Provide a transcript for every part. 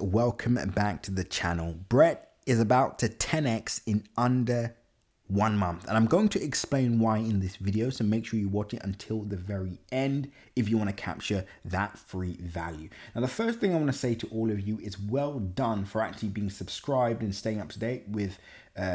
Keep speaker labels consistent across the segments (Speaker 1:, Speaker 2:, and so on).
Speaker 1: Welcome back to the channel. Brett is about to 10x in under 1 month, and I'm going to explain why in this video, so make sure you watch it until the very end if you want to capture that free value. Now, the first thing I want to say to all of you is well done for actually being subscribed and staying up to date with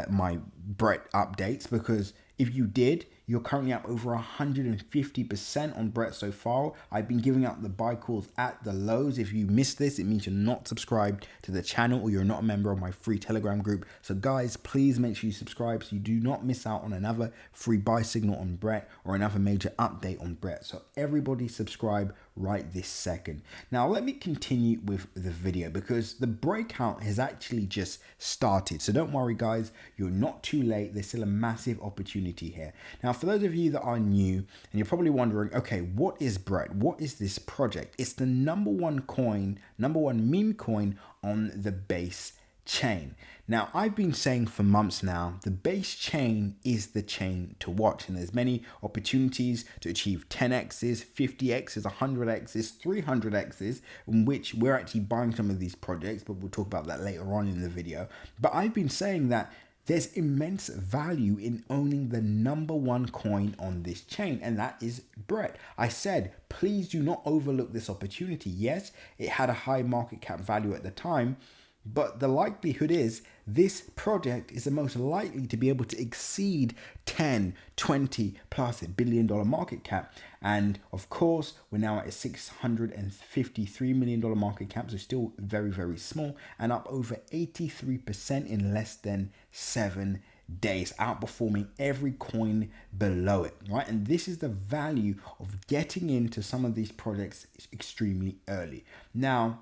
Speaker 1: my Brett updates, because if you did, you're currently up over 150% on Brett so far. I've been giving out the buy calls at the lows. If you missed this, it means you're not subscribed to the channel or you're not a member of my free Telegram group. So guys, please make sure you subscribe so you do not miss out on another free buy signal on Brett or another major update on Brett. So everybody subscribe right this second. Now let me continue with the video because the breakout has actually just started. So don't worry guys, you're not too late. There's still a massive opportunity here. Now for those of you that are new and you're probably wondering, okay, what is Brett? What is this project? It's the number one meme coin on the base chain. Now, I've been saying for months now, the base chain is the chain to watch, and there's many opportunities to achieve 10x's, 50x's, 100x's, 300x's, in which we're actually buying some of these projects, but we'll talk about that later on in the video. But I've been saying that there's immense value in owning the number one coin on this chain, and that is Brett. I said, please do not overlook this opportunity. Yes, it had a high market cap value at the time, but the likelihood is this project is the most likely to be able to exceed 10, 20 plus billion dollar market cap. And of course, we're now at a $653 million market cap, so still very, very small, and up over 83% in less than 7 days, outperforming every coin below it, right? And this is the value of getting into some of these projects extremely early. Now,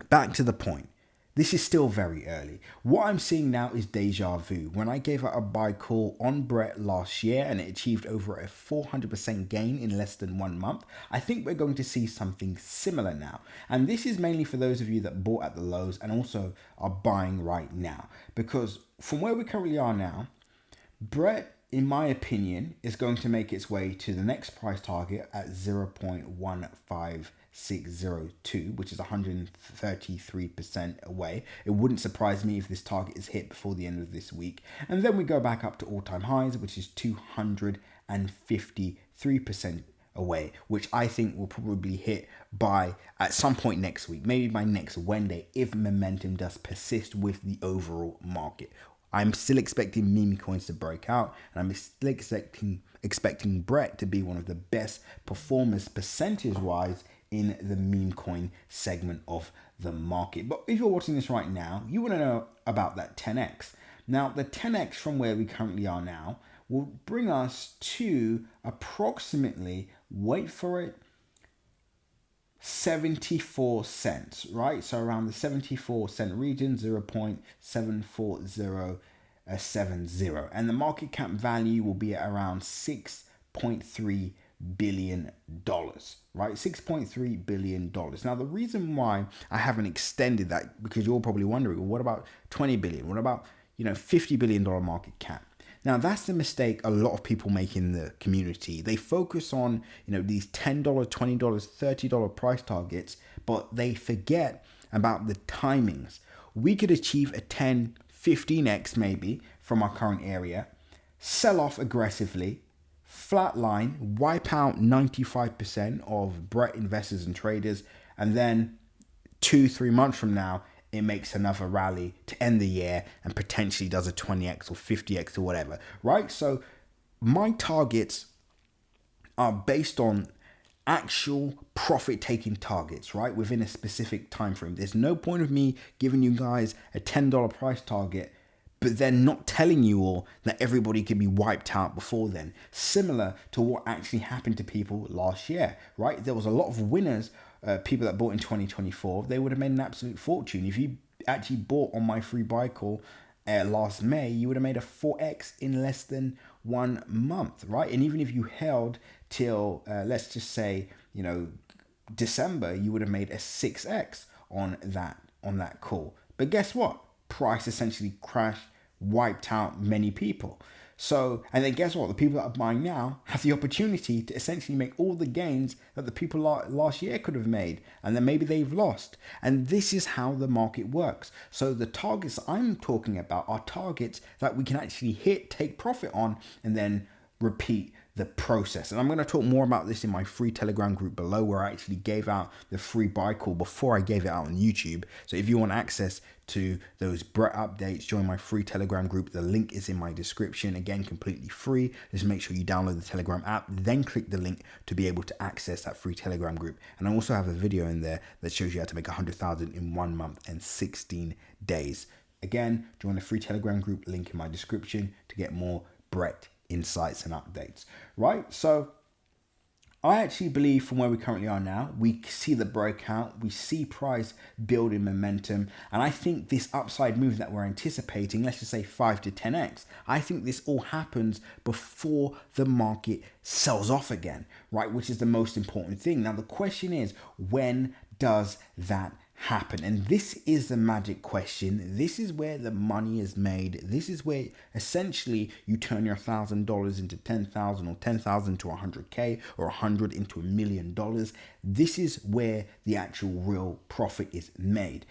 Speaker 1: back to the point. This is still very early. What I'm seeing now is deja vu. When I gave out a buy call on Brett last year and it achieved over a 400% gain in less than 1 month, I think we're going to see something similar now. And this is mainly for those of you that bought at the lows and also are buying right now. Because from where we currently are now, Brett, in my opinion, is going to make its way to the next price target at 0.15602, which is 133% away. It wouldn't surprise me if this target is hit before the end of this week. And then we go back up to all-time highs, which is 253% away, which I think will probably hit by at some point next week, maybe by next Wednesday, if momentum does persist with the overall market. I'm still expecting meme coins to break out, and I'm still expecting Brett to be one of the best performers percentage-wise in the meme coin segment of the market. But if you're watching this right now, you want to know about that 10x. Now, the 10x from where we currently are now will bring us to approximately, wait for it, 74 cents, right? So around the 74 cent region, 0.74070, and the market cap value will be at around $6.3 billion, right? $6.3 billion. Now, the reason why I haven't extended that, because you're probably wondering, well, what about 20 billion? What about, $50 billion market cap? Now, that's the mistake a lot of people make in the community. They focus on, these $10, $20, $30 price targets, but they forget about the timings. We could achieve a 10, 15x maybe from our current area, sell off aggressively, flatline, wipe out 95% of Brett investors and traders, and then 2-3 months from now, it makes another rally to end the year and potentially does a 20x or 50x or whatever, right? So my targets are based on actual profit-taking targets, right? Within a specific time frame. There's no point of me giving you guys a $10 price target, but then not telling you all that everybody can be wiped out before then. Similar to what actually happened to people last year, right? There was a lot of winners, people that bought in 2024, they would have made an absolute fortune. If you actually bought on my free buy call last May, you would have made a 4x in less than 1 month, right? And even if you held till, let's just say, December, you would have made a 6x on that call. But guess what? Price essentially crashed, wiped out many people. So, and then guess what? The people that are buying now have the opportunity to essentially make all the gains that the people last year could have made, and then maybe they've lost. And this is how the market works. So the targets I'm talking about are targets that we can actually hit, take profit on, and then repeat the process. And I'm going to talk more about this in my free Telegram group below, where I actually gave out the free buy call before I gave it out on YouTube. So if you want access to those Brett updates, join my free Telegram group. The link is in my description. Again, completely free. Just make sure you download the Telegram app, then click the link to be able to access that free Telegram group. And I also have a video in there that shows you how to make 100,000 in 1 month and 16 days. Again, join the free Telegram group, link in my description to get more Brett insights and updates, right? So I actually believe from where we currently are now, we see the breakout, we see price building momentum, and I think this upside move that we're anticipating, let's just say 5 to 10x, I think this all happens before the market sells off again, right? Which is the most important thing. Now the question is, when does that happen? And this is the magic question. This is where the money is made. This is where essentially you turn your $1,000 into 10,000, or 10,000 to 100K, or 100 into $1 million. This is where the actual real profit is made.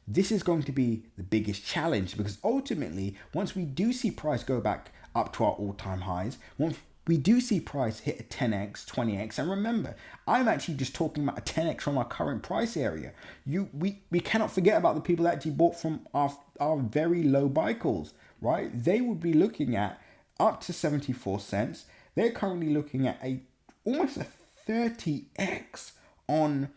Speaker 1: This is going to be the biggest challenge, because ultimately, once we do see price go back up to our all-time highs, once we do see price hit a 10x, 20x, and remember, I'm actually just talking about a 10x from our current price area. We cannot forget about the people that actually bought from our very low buy calls, right? They would be looking at up to 74 cents. They're currently looking at almost a 30x on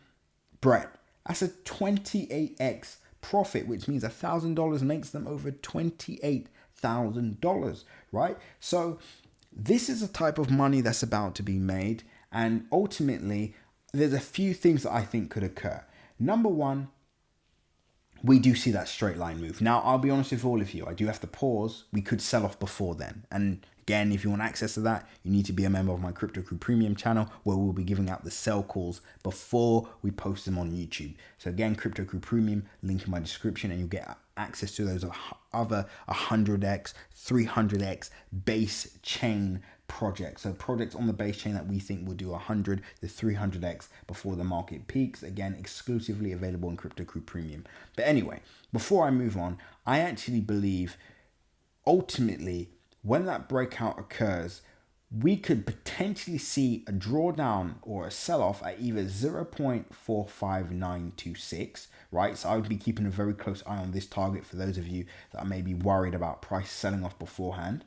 Speaker 1: Brett. That's a 28x profit, which means $1,000 makes them over $28,000, right? So this is a type of money that's about to be made, and ultimately there's a few things that I think could occur. Number one, we do see that straight line move. Now, I'll be honest with all of you, I do have to pause. We could sell off before then. And again, if you want access to that, you need to be a member of my Crypto Crew Premium channel, where we'll be giving out the sell calls before we post them on YouTube. So again, Crypto Crew Premium, link in my description, and you'll get access to those other 100x, 300x base chain projects. So projects on the base chain that we think will do 100 to 300x before the market peaks. Again, exclusively available in Crypto Crew Premium. But anyway, before I move on, I actually believe ultimately when that breakout occurs, we could potentially see a drawdown or a sell-off at either 0.45926, right? So I would be keeping a very close eye on this target for those of you that are maybe worried about price selling off beforehand.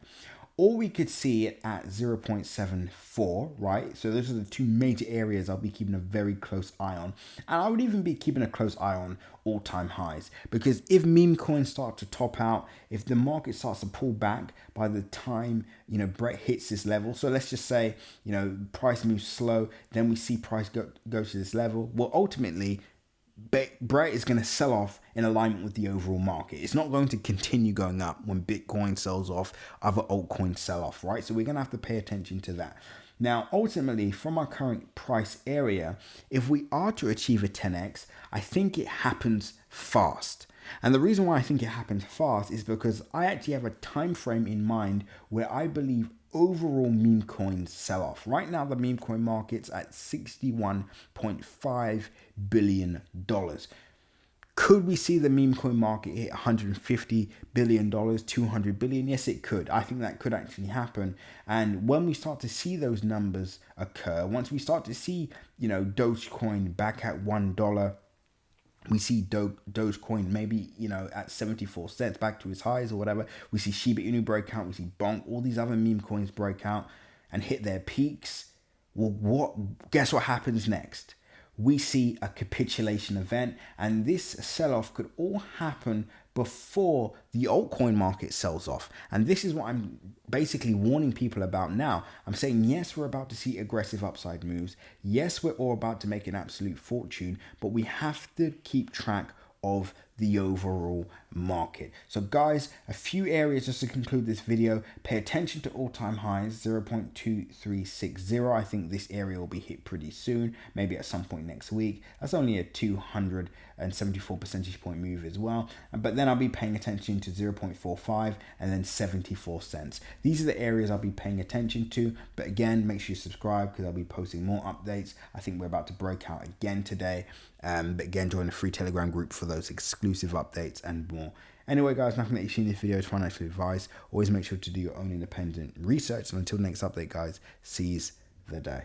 Speaker 1: Or we could see it at 0.74, right? So those are the two major areas I'll be keeping a very close eye on. And I would even be keeping a close eye on all-time highs, because if meme coins start to top out, if the market starts to pull back by the time, Brett hits this level, so let's just say, price moves slow, then we see price go to this level, well, ultimately, Brett is going to sell off in alignment with the overall market. It's not going to continue going up when Bitcoin sells off, other altcoins sell off, right? So we're going to have to pay attention to that. Now, ultimately, from our current price area, if we are to achieve a 10x, I think it happens fast. And the reason why I think it happens fast is because I actually have a time frame in mind where I believe overall meme coins sell off. Right now, the meme coin market's at $61.5 billion. Could we see the meme coin market hit $150 billion, $200 billion? Yes, it could. I think that could actually happen. And when we start to see those numbers occur, once we start to see, Dogecoin back at $1, we see Dogecoin maybe, at 74 cents back to its highs or whatever. We see Shiba Inu break out. We see Bonk, all these other meme coins break out and hit their peaks. Well, guess what happens next? We see a capitulation event, and this sell-off could all happen before the altcoin market sells off. And this is what I'm basically warning people about now. I'm saying, yes, we're about to see aggressive upside moves. Yes, we're all about to make an absolute fortune, but we have to keep track of the overall market. So guys, a few areas just to conclude this video. Pay attention to all-time highs, 0.2360. I think this area will be hit pretty soon, maybe at some point next week. That's only a 274 percentage point move as well. But then I'll be paying attention to 0.45 and then 74 cents. These are the areas I'll be paying attention to. But again, make sure you subscribe because I'll be posting more updates. I think we're about to break out again today. But again, join the free Telegram group for those exclusive updates and more. Anyway, guys, nothing that you see in this video is financial advice. Always make sure to do your own independent research. And until next update, guys, seize the day.